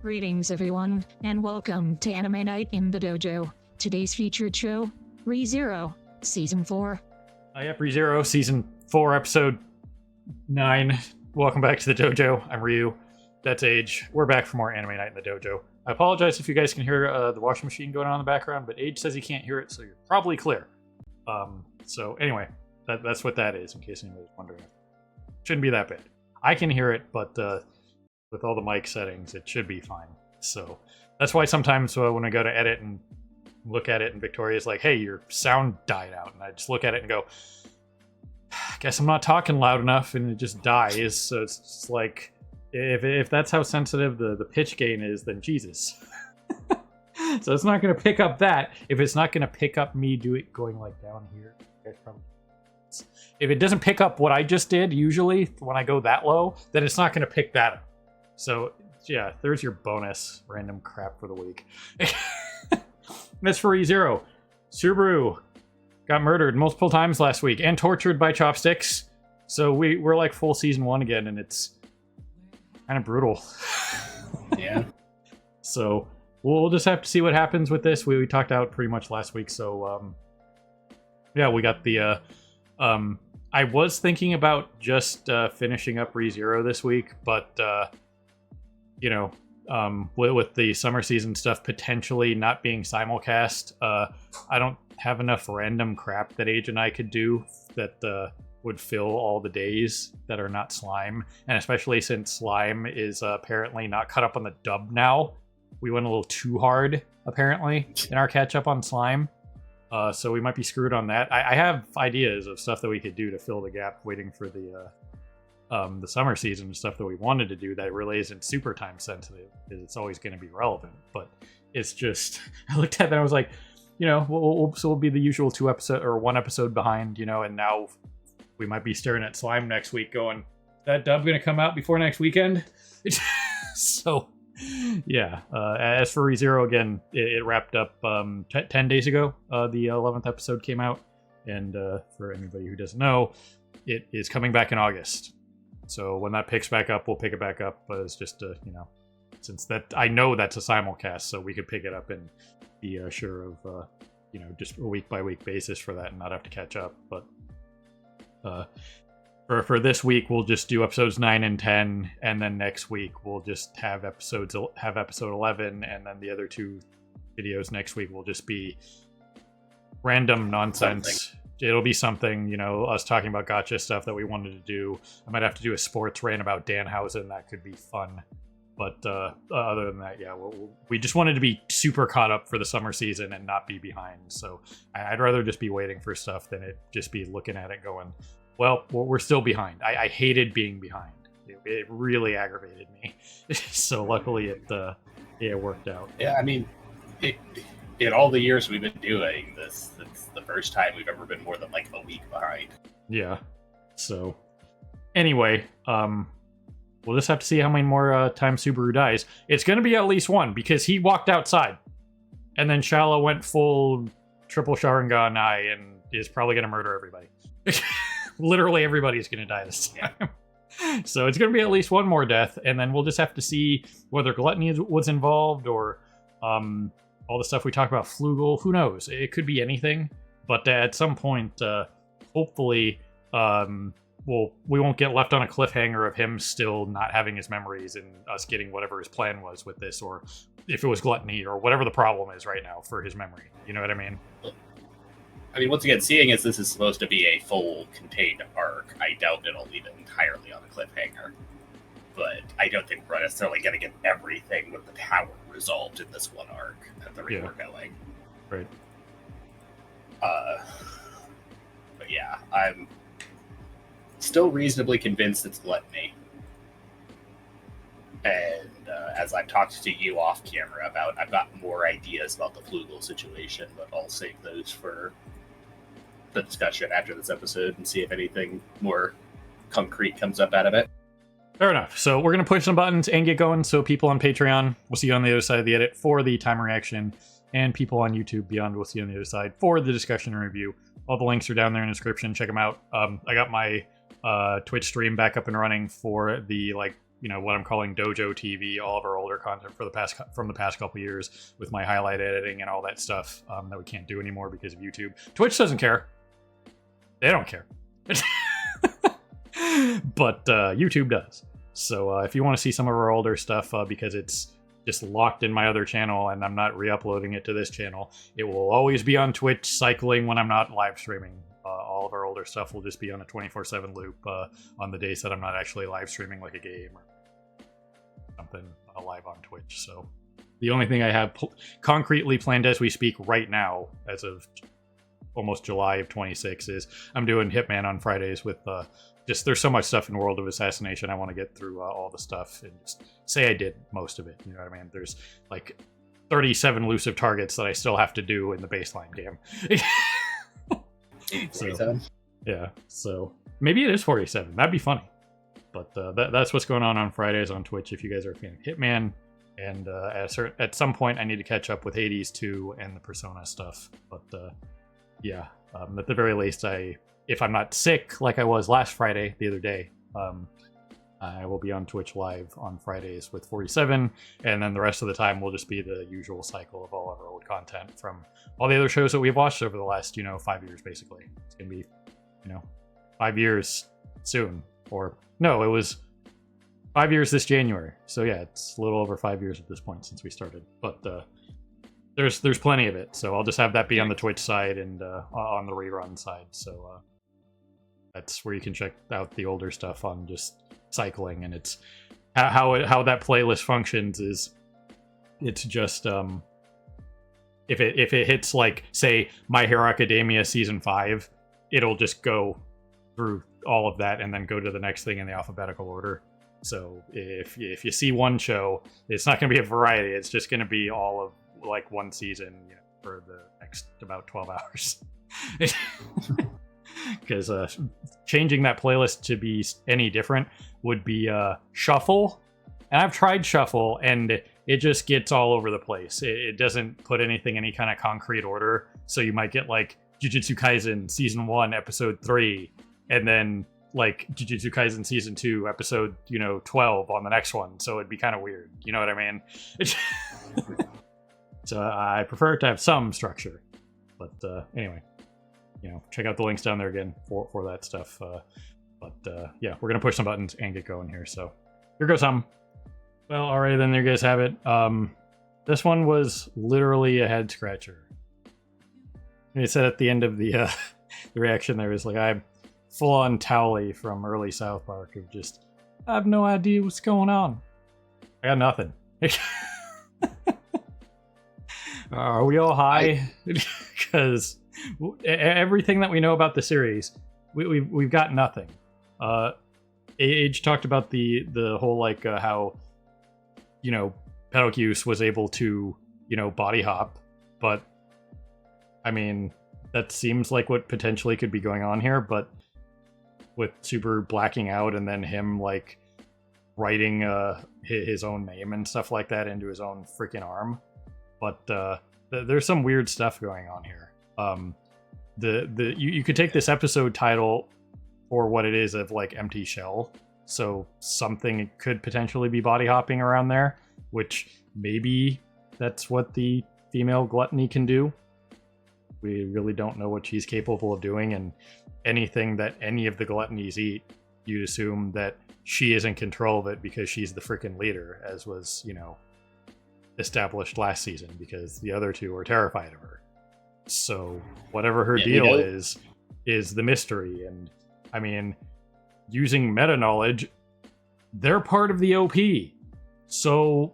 Greetings, everyone, and welcome to Anime Night in the Dojo. Today's featured show, ReZero, Season 4. Yep, ReZero, Season 4, Episode 9. Welcome back to the dojo. I'm Ryu. That's Age. We're back for more Anime Night in the Dojo. I apologize if you guys can hear the washing machine going on in the background, but Age says he can't hear it, so you're probably clear. So anyway, that's what that is, in case anybody's wondering. Shouldn't be that bad. I can hear it, but with all the mic settings, it should be fine. So that's why sometimes when I go to edit and look at it, and Victoria's like, hey, your sound died out. And I just look at it and go, I guess I'm not talking loud enough, and it just dies. So it's just like, if that's how sensitive the pitch gain is, then Jesus. So it's not going to pick up that. If it's not going to pick up me going like down here, if it doesn't pick up what I just did, usually when I go that low, then it's not going to pick that up. So yeah, there's your bonus random crap for the week. That's for ReZero. Subaru got murdered multiple times last week and tortured by chopsticks. So we're like full season 1 again, and it's kind of brutal. Yeah. So we'll just have to see what happens with this. We talked out pretty much last week. So yeah, we got the I was thinking about just finishing up ReZero this week, but with the summer season stuff potentially not being simulcast, I don't have enough random crap that Age and I could do that would fill all the days that are not Slime. And especially since Slime is apparently not caught up on the dub now. We went a little too hard, apparently, in our catch up on Slime. So we might be screwed on that. I have ideas of stuff that we could do to fill the gap waiting for the summer season stuff that we wanted to do that really isn't super time sensitive, because it's always going to be relevant. But it's just, I looked at that and I was like, we'll be the usual 2 episode or 1 episode behind, and now we might be staring at Slime next week going, that dub going to come out before next weekend? So yeah, as for ReZero, again, it wrapped up 10 days ago. The 11th episode came out, and for anybody who doesn't know, it is coming back in August. So when that picks back up, we'll pick it back up. But it's just, since that I know that's a simulcast, so we could pick it up and be sure of, just a week by week basis for that and not have to catch up. But for this week, we'll just do episodes 9 and 10, and then next week we'll just have episode 11, and then the other 2 videos next week will just be random nonsense. It'll be something, us talking about gotcha stuff that we wanted to do. I might have to do a sports rant about Danhausen. That could be fun. But other than that, yeah, we just wanted to be super caught up for the summer season and not be behind. So I'd rather just be waiting for stuff than it just be looking at it going, well, we're still behind. I hated being behind. It really aggravated me. So luckily it worked out. Yeah, I mean, in all the years we've been doing this, it's the first time we've ever been more than like a week behind. Yeah. So anyway, we'll just have to see how many more times Subaru dies. It's going to be at least 1, because he walked outside, and then Shala went full triple Sharingan eye and is probably going to murder everybody. Literally everybody's going to die this time. So it's going to be at least 1 more death, and then we'll just have to see whether Gluttony was involved or all the stuff we talked about, Flugel. Who knows? It could be anything. But at some point, hopefully, we won't get left on a cliffhanger of him still not having his memories and us getting whatever his plan was with this, or if it was Gluttony or whatever the problem is right now for his memory. You know what I mean? I mean, once again, seeing as this is supposed to be a full contained arc, I doubt it'll leave it entirely on a cliffhanger. But I don't think we're necessarily going to get everything with the tower resolved in this 1 arc at the rate we're going. Right. But yeah, I'm still reasonably convinced it's Gluttony. And as I've talked to you off camera about, I've got more ideas about the Flugel situation, but I'll save those for the discussion after this episode and see if anything more concrete comes up out of it. Fair enough. So we're going to push some buttons and get going. So people on Patreon, we'll see you on the other side of the edit for the time reaction. And people on YouTube Beyond, we'll see you on the other side for the discussion and review. All the links are down there in the description. Check them out. I got my Twitch stream back up and running for the what I'm calling Dojo TV, all of our older content from the past couple years with my highlight editing and all that stuff that we can't do anymore because of YouTube. Twitch doesn't care. They don't care. But YouTube does. So if you want to see some of our older stuff, because it's just locked in my other channel and I'm not re-uploading it to this channel, it will always be on Twitch cycling when I'm not live streaming. All of our older stuff will just be on a 24/7 loop on the days that I'm not actually live streaming like a game or something live on Twitch. So the only thing I have concretely planned as we speak right now, as of almost July of 26, is I'm doing Hitman on Fridays with just there's so much stuff in World of Assassination. I want to get through all the stuff and just say I did most of it. You know what I mean? There's like 37 elusive targets that I still have to do in the baseline game. So, yeah, so maybe it is 47. That'd be funny. But that's what's going on Fridays on Twitch if you guys are a fan of Hitman. And at some point, I need to catch up with Hades 2 and the Persona stuff. But yeah, at the very least, if I'm not sick like I was last Friday, the other day, I will be on Twitch live on Fridays with 47, and then the rest of the time will just be the usual cycle of all of our old content from all the other shows that we've watched over the last, 5 years, basically. It's going to be, 5 years soon. Or, no, it was 5 years this January. So yeah, it's a little over 5 years at this point since we started. But there's plenty of it, so I'll just have that be on the Twitch side and on the rerun side. So that's where you can check out the older stuff on just cycling, and it's how that playlist functions is it's just if it hits like say My Hero Academia season 5, it'll just go through all of that and then go to the next thing in the alphabetical order. So if you see one show, it's not going to be a variety, it's just going to be all of like one season for the next about 12 hours. Because changing that playlist to be any different would be shuffle, and I've tried shuffle and it just gets all over the place. It doesn't put anything in any kind of concrete order, so you might get like Jujutsu Kaisen season 1 episode 3 and then like Jujutsu Kaisen season 2 episode 12 on the next one, so it'd be kind of weird, you know what I mean? So I prefer to have some structure, but anyway, check out the links down there again for that stuff. But yeah, we're gonna push some buttons and get going here. So here goes some. Well, alright then, there you guys have it. This one was literally a head scratcher. It said at the end of the the reaction there was like, I'm full on Towley from early South Park of just, I have no idea what's going on. I got nothing. Are we all high? Because everything that we know about the series, we've got nothing. Age talked about the whole like how Pedocuse was able to body hop, but I mean that seems like what potentially could be going on here. But with Super blacking out and then him like writing his own name and stuff like that into his own freaking arm. But there's some weird stuff going on here. You could take this episode title for what it is of like empty shell. So something could potentially be body hopping around there, which maybe that's what the female gluttony can do. We really don't know what she's capable of doing, and anything that any of the gluttonies eat, you'd assume that she is in control of it because she's the freaking leader, as was, established last season, because the other two are terrified of her. So whatever her deal is the mystery. And I mean, using meta knowledge, they're part of the OP. So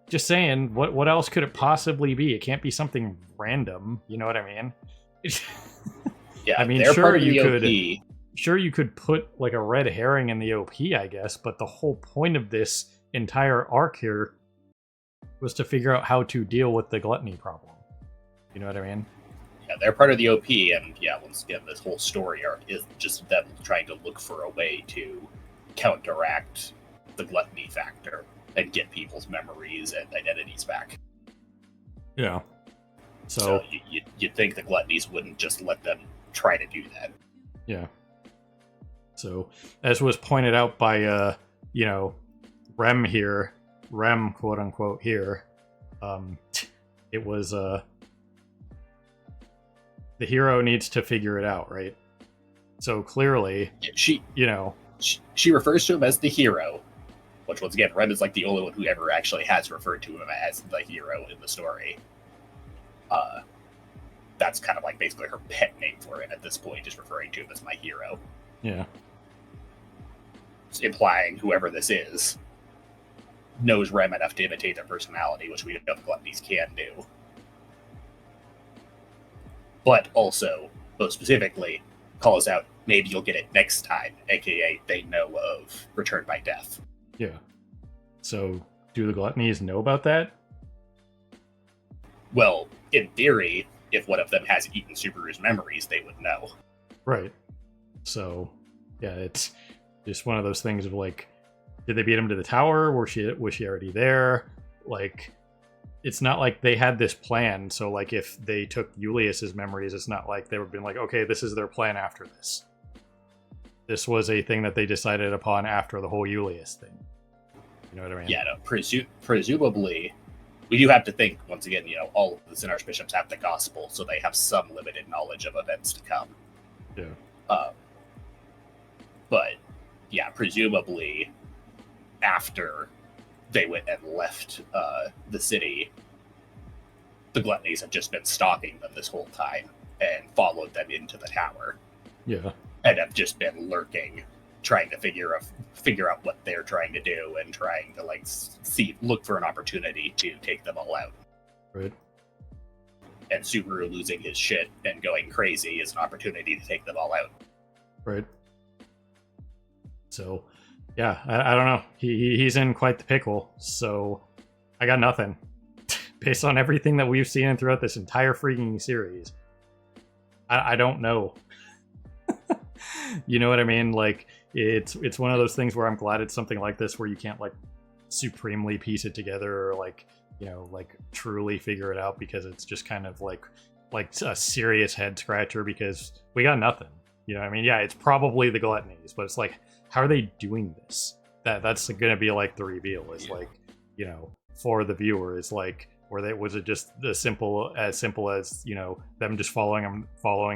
just saying, what else could it possibly be? It can't be something random, you know what I mean? Yeah, I mean, sure you could put like a red herring in the OP, I guess, but the whole point of this entire arc here was to figure out how to deal with the gluttony problem. You know what I mean? Yeah, they're part of the OP, and yeah, once again, this whole story arc is just them trying to look for a way to counteract the gluttony factor and get people's memories and identities back. Yeah. So you'd think the gluttonies wouldn't just let them try to do that. Yeah. So, as was pointed out by Rem quote unquote here, it was the hero needs to figure it out, right? So clearly, She refers to him as the hero, which once again, Rem is like the only one who ever actually has referred to him as the hero in the story. That's kind of like basically her pet name for it at this point, is referring to him as my hero. Yeah. It's implying whoever this is knows Rem enough to imitate their personality, which we know the Gluttonies can do. But also, most specifically, calls out, maybe you'll get it next time, aka they know of Return by Death. Yeah. So, do the Gluttonies know about that? Well, in theory, if one of them has eaten Subaru's memories, they would know. Right. So, yeah, it's just one of those things of like, did they beat him to the tower? Was she already there? Like, it's not like they had this plan. So, like, if they took Julius's memories, it's not like they were being like, okay, this is their plan after this. This was a thing that they decided upon after the whole Julius thing. You know what I mean? Yeah, no, presumably, we do have to think, once again, all of the Sin Archbishops have the gospel, so they have some limited knowledge of events to come. Yeah. But, yeah, presumably, after they went and left the city, the Gluttonies have just been stalking them this whole time and followed them into the tower. Yeah. And have just been lurking, trying to figure out what they're trying to do and trying to look for an opportunity to take them all out. Right. And Subaru losing his shit and going crazy is an opportunity to take them all out. Right. So, yeah, I don't know. He's in quite the pickle. So, I got nothing. Based on everything that we've seen throughout this entire freaking series, I don't know. You know what I mean? Like, it's one of those things where I'm glad it's something like this where you can't like supremely piece it together or like truly figure it out, because it's just kind of like a serious head scratcher because we got nothing. You know what I mean? Yeah, it's probably the Gluttonies, but it's like, how are they doing this? That's gonna be like the reveal. Is like, for the viewer, is like, was it just as simple as them just following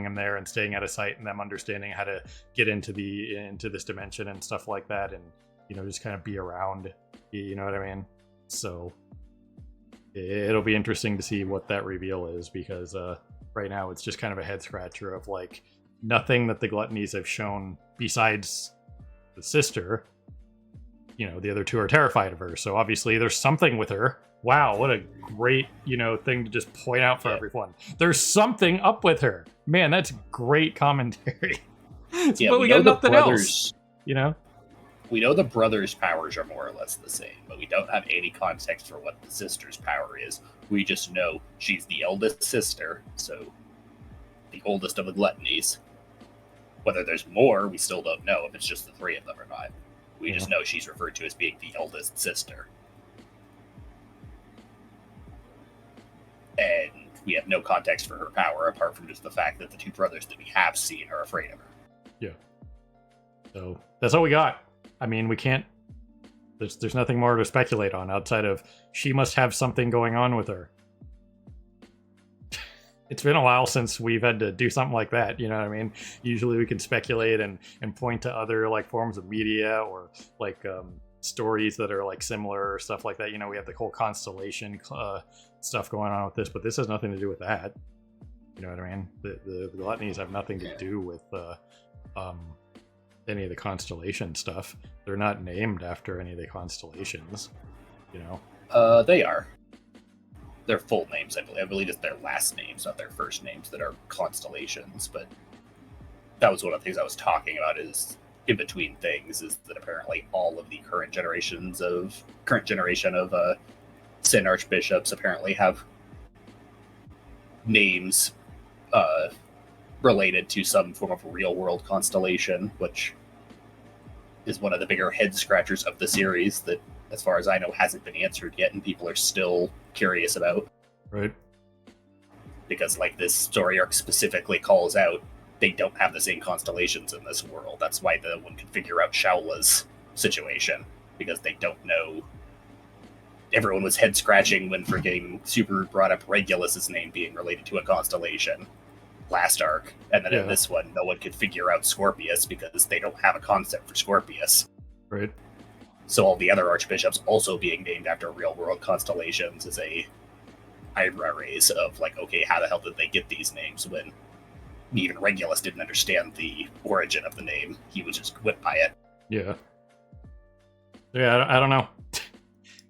him there and staying out of sight, and them understanding how to get into this dimension and stuff like that, and just kind of be around. You know what I mean? So it'll be interesting to see what that reveal is, because right now it's just kind of a head scratcher of like nothing that the Gluttonies have shown besides the sister. The other two are terrified of her, so obviously there's something with her. Wow, what a great, thing to just point out for everyone. There's something up with her. Man, that's great commentary. Yeah, but we got nothing else. We know the brothers' powers are more or less the same, but we don't have any context for what the sister's power is. We just know she's the eldest sister, so the oldest of the Gluttonies. Whether there's more, we still don't know if it's just the three of them or not. We just know she's referred to as being the eldest sister. And we have no context for her power apart from just the fact that the two brothers that we have seen are afraid of her. Yeah. So that's all we got. I mean, we can't. There's nothing more to speculate on outside of she must have something going on with her. It's been a while since we've had to do something like that. You know what I mean? Usually we can speculate and point to other like forms of media or like stories that are like similar or stuff like that. We have the whole constellation stuff going on with this, but this has nothing to do with that. You know what I mean? The Gluttonies have nothing to do with any of the constellation stuff. They're not named after any of the constellations. They are. Their full names, I believe it's their last names, not their first names, that are constellations. But that was one of the things I was talking about, is in between things, is that apparently all of the current generation of Sin Archbishops apparently have names related to some form of real world constellation, which is one of the bigger head scratchers of the series that, as far as I know, hasn't been answered yet, and people are still curious about. Right. Because, like, this story arc specifically calls out, they don't have the same constellations in this world. That's why no one can figure out Shaula's situation. because they don't know. Everyone was head scratching when freaking Subaru brought up Regulus's name being related to a constellation last arc, and then in this one, no one could figure out Scorpius because they don't have a concept for Scorpius. Right. So all the other archbishops also being named after real-world constellations is a eyebrow raise of like, okay, how the hell did they get these names when even Regulus didn't understand the origin of the name? He was just went by it. Yeah. Yeah, I don't know.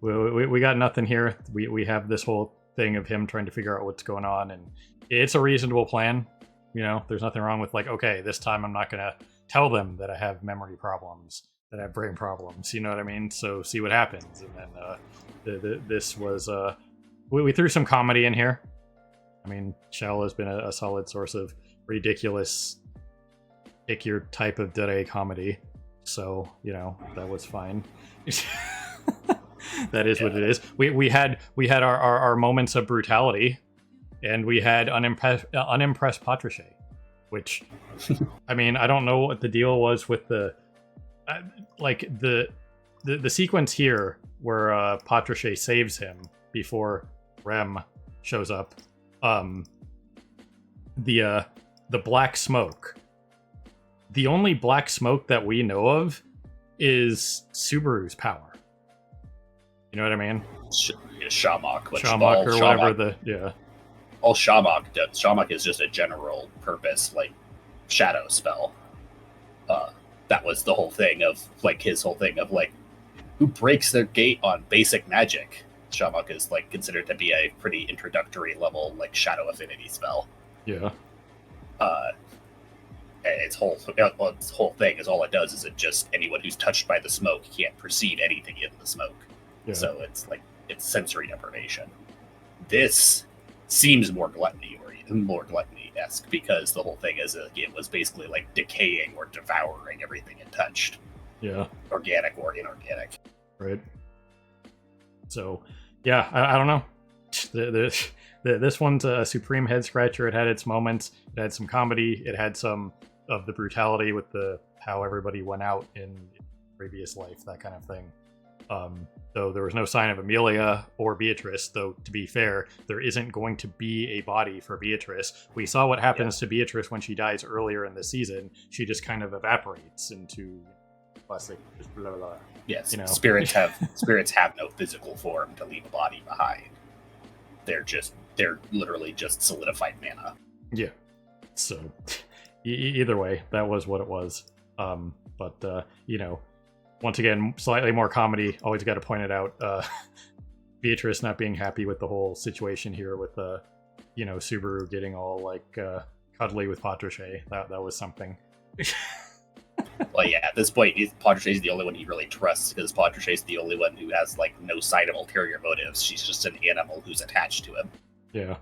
We got nothing here. We have this whole thing of him trying to figure out what's going on, and it's a reasonable plan. You know, there's nothing wrong with like, okay, this time I'm not going to tell them that I have memory problems, that I have brain problems. You know what I mean? So see what happens. And then this was we threw some comedy in here. I mean, Shell has been a solid source of ridiculous, pick your type of Dere comedy. So you know that was fine. That is what it is. We had our moments of brutality, and we had unimpressed Patrichet, which, I mean, I don't know what the deal was with the the sequence here where Patrichet saves him before Rem shows up. The black smoke. The only black smoke that we know of is Subaru's power. You know what I mean? Shamok. Shamok or whatever All Shamok does. Shamok is just a general purpose, like, shadow spell. That was the whole thing of, like, his whole thing of, like, who breaks their gate on basic magic? Shamok is, like, considered to be a pretty introductory level, like, shadow affinity spell. Yeah. And its whole thing is all it does is it just, anyone who's touched by the smoke can't perceive anything in the smoke. Yeah. So it's like, it's sensory deprivation. This seems more gluttony-esque because the whole thing is it was basically like decaying or devouring everything it touched. Yeah. Organic or inorganic. Right. So, yeah, I don't know. This one's a supreme head scratcher. It had its moments. It had some comedy. It had some of the brutality with how everybody went out in previous life, that kind of thing. Though there was no sign of Amelia or Beatrice, though to be fair, there isn't going to be a body for Beatrice. We saw what happens to Beatrice when she dies earlier in the season. She just kind of evaporates into plastic, just blah, blah, blah. Yes, you know? spirits have no physical form to leave a body behind. They're literally just solidified mana. Yeah. So either way, that was what it was. But you know, once again, slightly more comedy. Always got to point it out. Beatrice not being happy with the whole situation here with you know, Subaru getting all like cuddly with Patrichet. That was something. Well, yeah, at this point, Patrichet's the only one he really trusts because Patrichet's the only one who has like no sign of ulterior motives. She's just an animal who's attached to him. Yeah.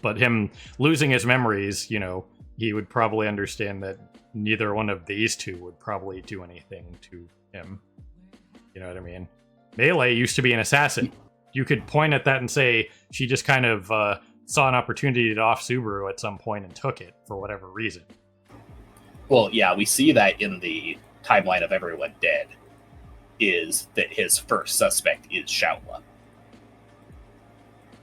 But him losing his memories, you know, he would probably understand that neither one of these two would probably do anything to him. You know what I mean? Melee used to be an assassin. You could point at that and say she just kind of saw an opportunity to off Subaru at some point and took it for whatever reason. Well, yeah, we see that in the timeline of Everyone Dead, is that his first suspect is Shaula.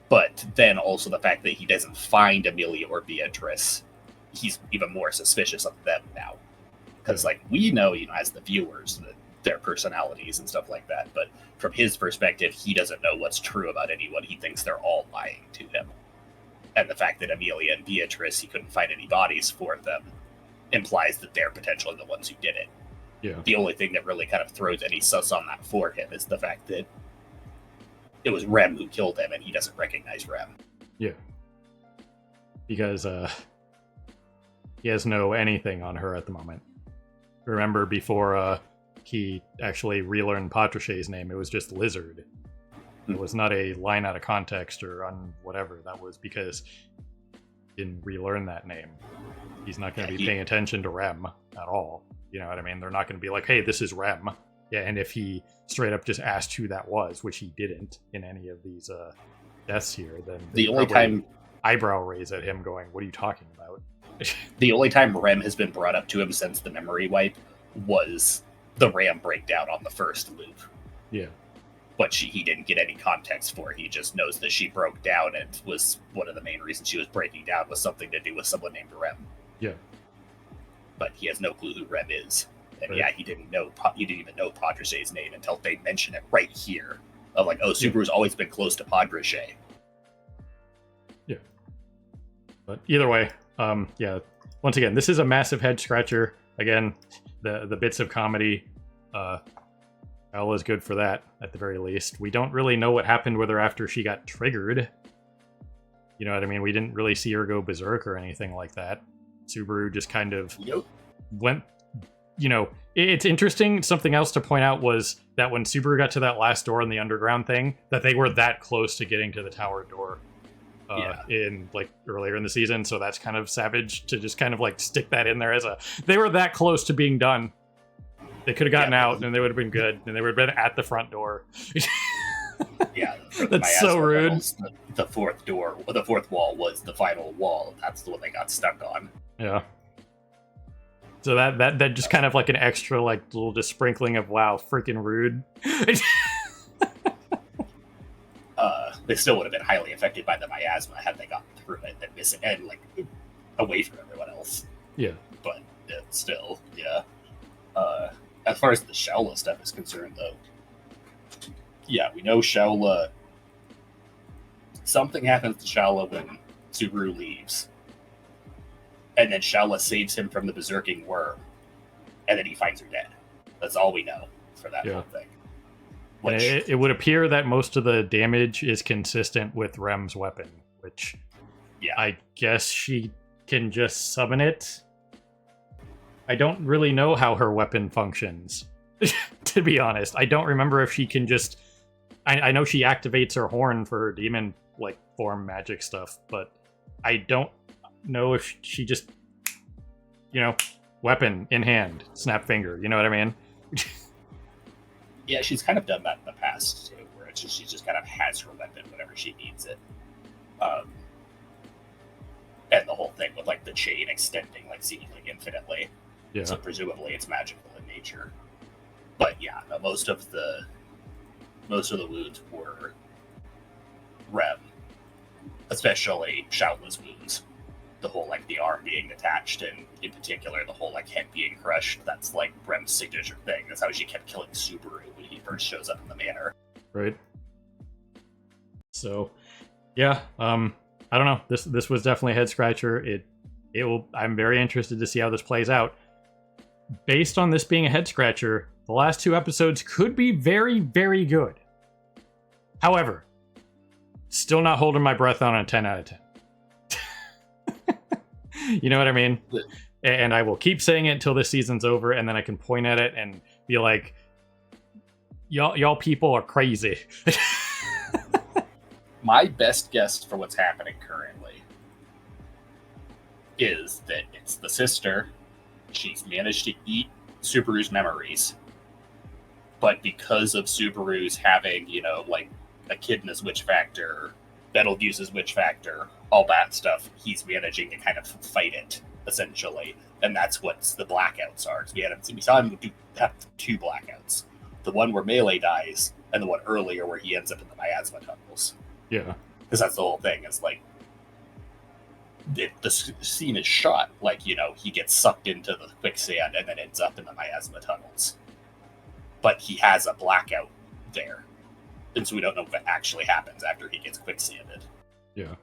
But then also the fact that he doesn't find Amelia or Beatrice, he's even more suspicious of them now. Because, like, we know, you know, as the viewers, their personalities and stuff like that, but from his perspective, he doesn't know what's true about anyone. He thinks they're all lying to him. And the fact that Amelia and Beatrice, he couldn't find any bodies for them, implies that they're potentially the ones who did it. Yeah. The only thing that really kind of throws any sus on that for him is the fact that it was Rem who killed him, and he doesn't recognize Rem. Yeah. Because he has no anything on her at the moment. Remember, before he actually relearned Patrichet's name, it was just Lizard. It was not a line out of context or on whatever. That was because he didn't relearn that name. He's not going to be paying attention to Rem at all. You know what I mean? They're not going to be like, hey, this is Rem. Yeah, and if he straight up just asked who that was, which he didn't in any of these deaths here, then the only time eyebrow raise at him going, what are you talking about? The only time Rem has been brought up to him since the memory wipe was the RAM breakdown on the first loop. Yeah. But he didn't get any context for it. He just knows that she broke down, and was one of the main reasons she was breaking down was something to do with someone named Rem. Yeah. But he has no clue who Rem is. And Right. yeah, he didn't even know Padraig's name until they mention it right here. Of like, oh, Subaru's always been close to Padraig. Yeah. But either way, yeah. Once again, this is a massive head scratcher. Again, the bits of comedy, Bella is good for that at the very least. We don't really know what happened with her after she got triggered. You know what I mean? We didn't really see her go berserk or anything like that. Subaru just kind of went. You know, it's interesting. Something else to point out was that when Subaru got to that last door in the underground thing, that they were that close to getting to the tower door in like earlier in the season. So that's kind of savage to just kind of like stick that in there as they were that close to being done. They could have gotten out and they would have been good, and they would have been at the front door. Yeah, That's so rude. Levels, the fourth door, the fourth wall was the final wall. That's the one they got stuck on. Yeah. So that just kind of like an extra like little just sprinkling of wow, freaking rude. They still would have been highly affected by the miasma had they gotten through it and missing and like away from everyone else. Yeah. But still, yeah. As far as the Shaola stuff is concerned, though, yeah, we know Shaola. Something happens to Shaola when Subaru leaves, and then Shaola saves him from the berserking worm, and then he finds her dead. That's all we know for that whole thing. Which, it would appear that most of the damage is consistent with Rem's weapon, which I guess she can just summon it. I don't really know how her weapon functions, to be honest. I don't remember if she can just... I know she activates her horn for her demon like form magic stuff, but I don't know if she just, you know, weapon in hand, snap finger, you know what I mean? Yeah, she's kind of done that in the past, too, where it's just, she just kind of has her weapon whenever she needs it. And the whole thing with, like, the chain extending, like, seemingly infinitely. Yeah. So presumably it's magical in nature. But yeah, no, most of the wounds were Rem, especially Shaola's wounds. The whole, like, the arm being detached, and in particular, the whole, like, head being crushed. That's, like, Rem's signature thing. That's how she kept killing Subaru when he first shows up in the manor. Right. So, yeah, I don't know. This was definitely a head scratcher. It will. I'm very interested to see how this plays out. Based on this being a head scratcher, the last 2 episodes could be very, very good. However, still not holding my breath on a 10 out of 10. You know what I mean? And I will keep saying it until this season's over, and then I can point at it and be like, y'all people are crazy. My best guess for what's happening currently is that it's the sister. She's managed to eat Subaru's memories, but because of Subaru's having, you know, like, Echidna's witch factor, Betelgeuse's witch factor, all that stuff, he's managing to kind of fight it, essentially. And that's what the blackouts are. We saw him have 2 blackouts. The one where Melee dies, and the one earlier where he ends up in the miasma tunnels. Yeah. Because that's the whole thing. It's like, the scene is shot like, you know, he gets sucked into the quicksand and then ends up in the miasma tunnels. But he has a blackout there. And so we don't know what actually happens after he gets quicksanded. Yeah.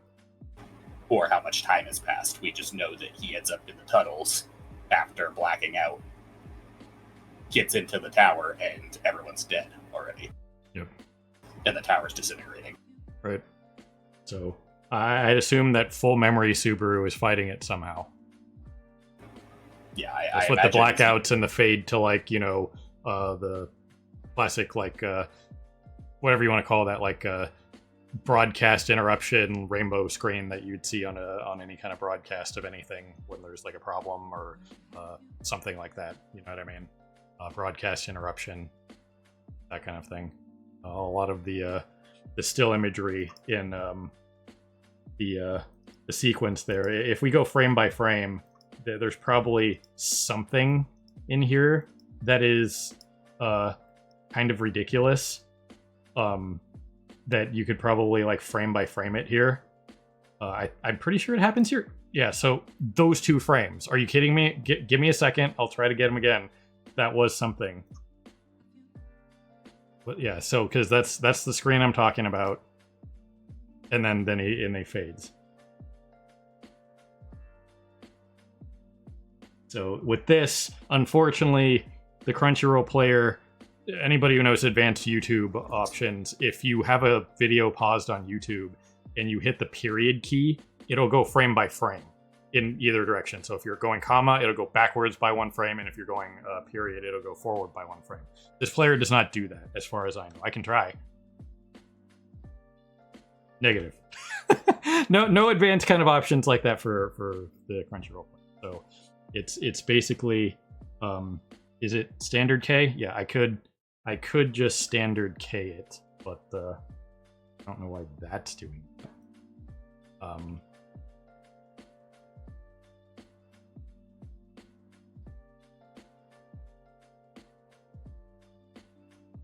Or how much time has passed. We just know that he ends up in the tunnels after blacking out, gets into the tower, and everyone's dead already. Yep. And the tower's disintegrating. Right. So I'd assume that full memory Subaru is fighting it somehow. Yeah, Just with the blackouts and the fade to, like, you know, the classic, like, whatever you want to call that, like, broadcast interruption rainbow screen that you'd see on any kind of broadcast of anything when there's, like, a problem or something like that. You know what I mean? Broadcast interruption, that kind of thing. A lot of the still imagery in the sequence there. If we go frame by frame, there's probably something in here that is kind of ridiculous. That you could probably like frame by frame it here. I'm pretty sure it happens here. Yeah, so those 2 frames. Are you kidding me? Give me a second. I'll try to get them again. That was something. But yeah, so because that's the screen I'm talking about, and then he fades. So with this, unfortunately, the Crunchyroll player, anybody who knows advanced YouTube options, if you have a video paused on YouTube and you hit the period key, it'll go frame by frame in either direction. So if you're going comma, it'll go backwards by 1 frame, and if you're going period, it'll go forward by 1 frame. This player does not do that, as far as I know. I can try. Negative. No advanced kind of options like that for the Crunchyroll player. So it's basically, is it standard K? Yeah, I could just standard K it, but I don't know why that's doing that.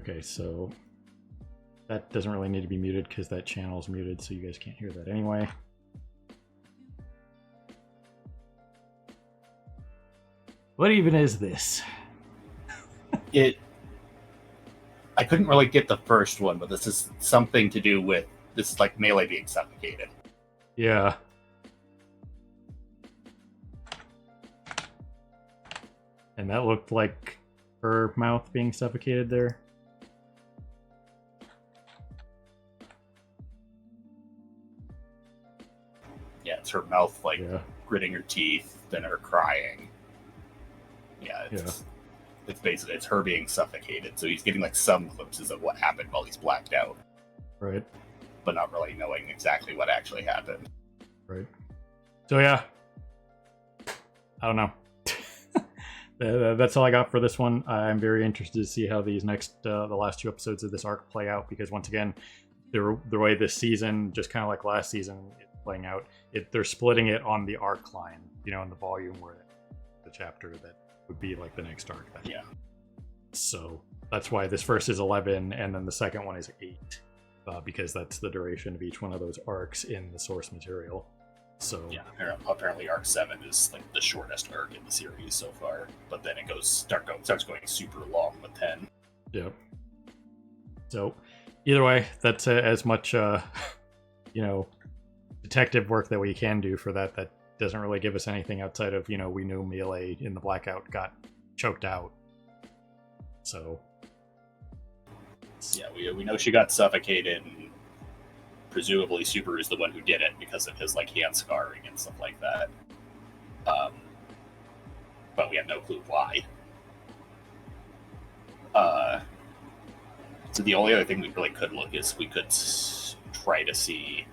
Okay, so that doesn't really need to be muted because that channel is muted, so you guys can't hear that anyway. What even is this? I couldn't really get the first one, but this is something to do with this is like Melee being suffocated. Yeah. And that looked like her mouth being suffocated there. Yeah, it's her mouth gritting her teeth, then her crying. Yeah, it's basically it's her being suffocated. So he's getting like some glimpses of what happened while he's blacked out. Right. But not really knowing exactly what actually happened. Right. So yeah. I don't know. That's all I got for this one. I'm very interested to see how these next, the last 2 episodes of this arc play out, because once again, the way this season, just kind of like last season, is playing out, they're splitting it on the arc line, in the volume where the chapter that would be like the next arc. Yeah. So that's why this first is 11, and then the second one is 8, because that's the duration of each one of those arcs in the source material. So yeah, apparently arc 7 is like the shortest arc in the series so far, but then it starts going super long with 10. Yep. So either way, that's as much detective work that we can do for that. That doesn't really give us anything outside of, we knew Melee in the blackout got choked out. So yeah, we know she got suffocated, and presumably Super is the one who did it because of his hand scarring and stuff like that. But we have no clue why. So the only other thing we really could look is we could try to see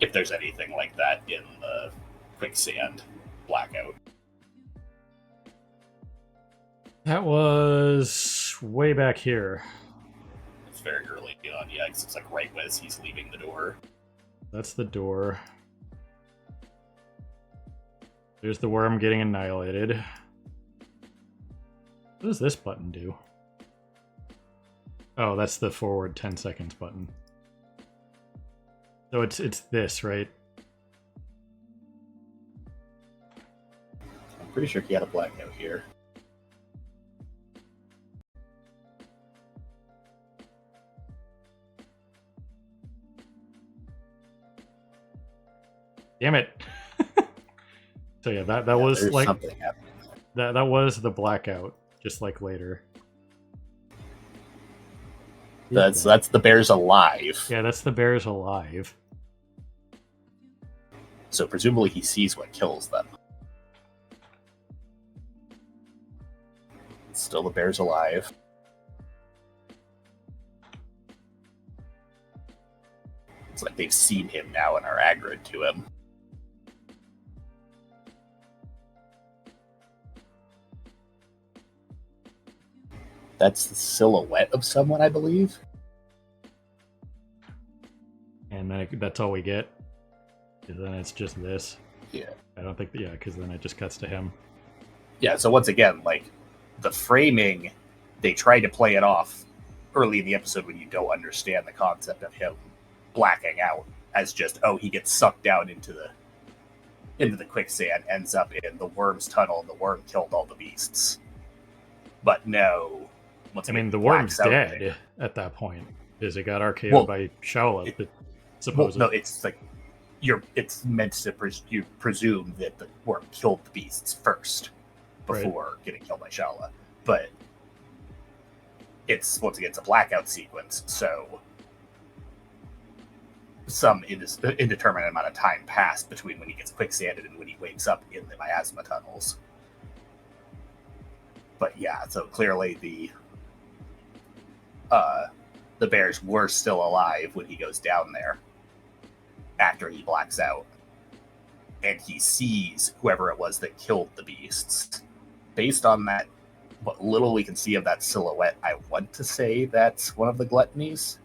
if there's anything like that in the quicksand blackout. That was way back here. It's very early on, yeah, because it's right as he's leaving the door. That's the door. There's the worm getting annihilated. What does this button do? Oh, that's the forward 10 seconds button. So it's this, right? I'm pretty sure he had a blackout here. Damn it. So yeah, that was like something happening. That was the blackout, just like later. That's the bears alive. Yeah, that's the bears alive. So presumably he sees what kills them. Still the bears alive. It's like they've seen him now and are aggroed to him. That's the silhouette of someone, I believe. And that's all we get. Because then it's just this. Yeah. I don't think because then it just cuts to him. Yeah, so once again, the framing they try to play it off early in the episode when you don't understand the concept of him blacking out as just, oh, he gets sucked down into the quicksand, ends up in the worm's tunnel, and the worm killed all the beasts. But no. I mean, the worm's dead at that point, because it got RKO'd by Shaola, supposedly. Well, no, it's like, it's meant to you presume that the worm killed the beasts first before getting killed by Shaola. But it's, once again, it's a blackout sequence, so some indeterminate amount of time passed between when he gets quicksanded and when he wakes up in the miasma tunnels. But yeah, so clearly the bears were still alive when he goes down there after he blacks out. And he sees whoever it was that killed the beasts. Based on that, what little we can see of that silhouette, I want to say that's one of the gluttonies.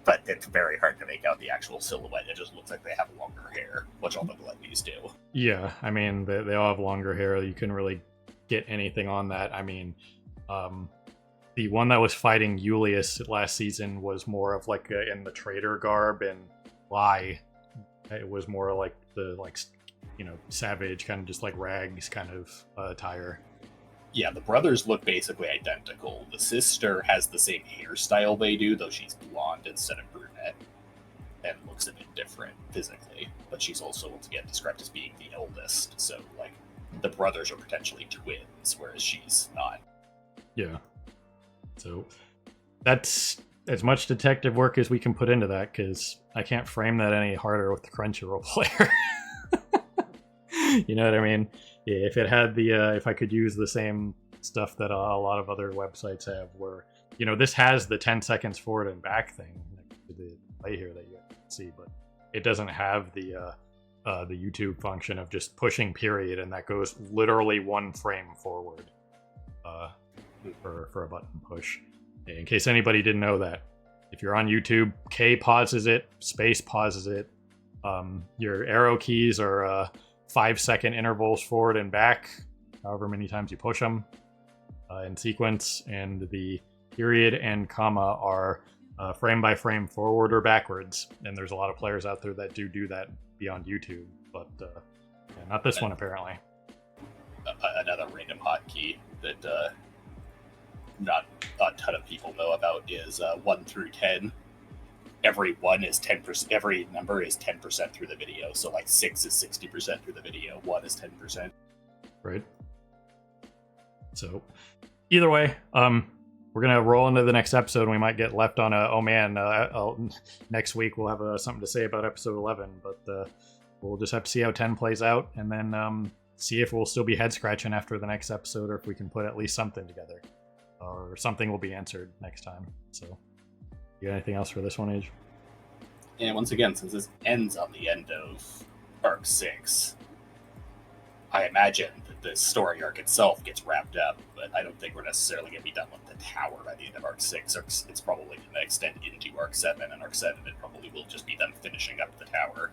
But it's very hard to make out the actual silhouette. It just looks like they have longer hair, which all the gluttonies do. Yeah, I mean, they all have longer hair. You couldn't really get anything on that. I mean, the one that was fighting Julius last season was more of like in the trader garb, and Lai, it was more like the savage kind of just like rags kind of attire. Yeah, the brothers look basically identical. The sister has the same hairstyle they do, though she's blonde instead of brunette, and looks a bit different physically. But she's also, once again, described as being the eldest, so like the brothers are potentially twins, whereas she's not. Yeah. So that's as much detective work as we can put into that, because I can't frame that any harder with the Crunchyroll player. You know what I mean? Yeah, if it had if I could use the same stuff that a lot of other websites have, where, this has the 10 seconds forward and back thing, the play here that you can see, but it doesn't have the YouTube function of just pushing period, and that goes literally one frame forward for a button push. In case anybody didn't know that, if you're on YouTube, K pauses it, space pauses it. Your arrow keys are 5-second intervals forward and back, however many times you push them in sequence, and the period and comma are frame by frame forward or backwards. And there's a lot of players out there that do that beyond YouTube, but not this one apparently. Another random hotkey that not a ton of people know about is 1 through 10. Every one is 10%. Every number is 10% through the video. So like 6 is 60% through the video. 1 is 10%. Right. So either way, we're gonna roll into the next episode, and we might get left on next week we'll have something to say about episode 11, but we'll just have to see how 10 plays out, and then see if we'll still be head scratching after the next episode, or if we can put at least something together, or something will be answered next time. So, you got anything else for this one, Age? And once again, since this ends on the end of Arc 6, I imagine that the story arc itself gets wrapped up, but I don't think we're necessarily going to be done with the tower by the end of Arc 6. It's probably going to extend into Arc 7, and Arc 7 it probably will just be them finishing up the tower.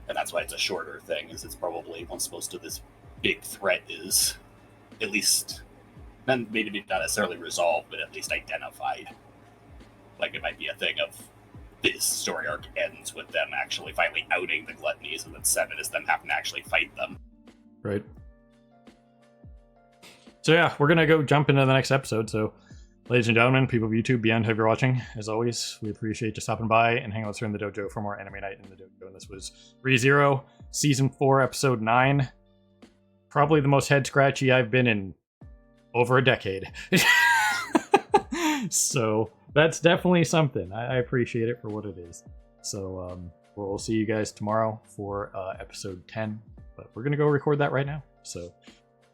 And that's why it's a shorter thing, is it's probably once most of this big threat is at least, maybe not necessarily resolved, but at least identified. Like, it might be a thing of this story arc ends with them actually finally outing the gluttonies, and then 7 is them having to actually fight them. Right. So yeah, we're going to go jump into the next episode. So, ladies and gentlemen, people of YouTube, beyond whoever you're watching, as always, we appreciate you stopping by and hanging out with us here in the dojo for more Anime Night in the Dojo. And this was ReZero, Season 4, Episode 9. Probably the most head-scratchy I've been in over a decade. So, that's definitely something. I appreciate it for what it is. So, we'll see you guys tomorrow for Episode 10. But we're going to go record that right now. So,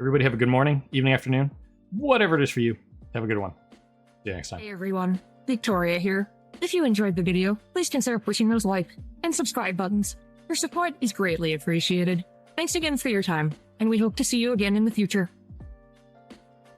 everybody have a good morning, evening, afternoon, whatever it is for you. Have a good one. See you next time. Hey everyone, Victoria here. If you enjoyed the video, please consider pushing those like and subscribe buttons. Your support is greatly appreciated. Thanks again for your time, and we hope to see you again in the future.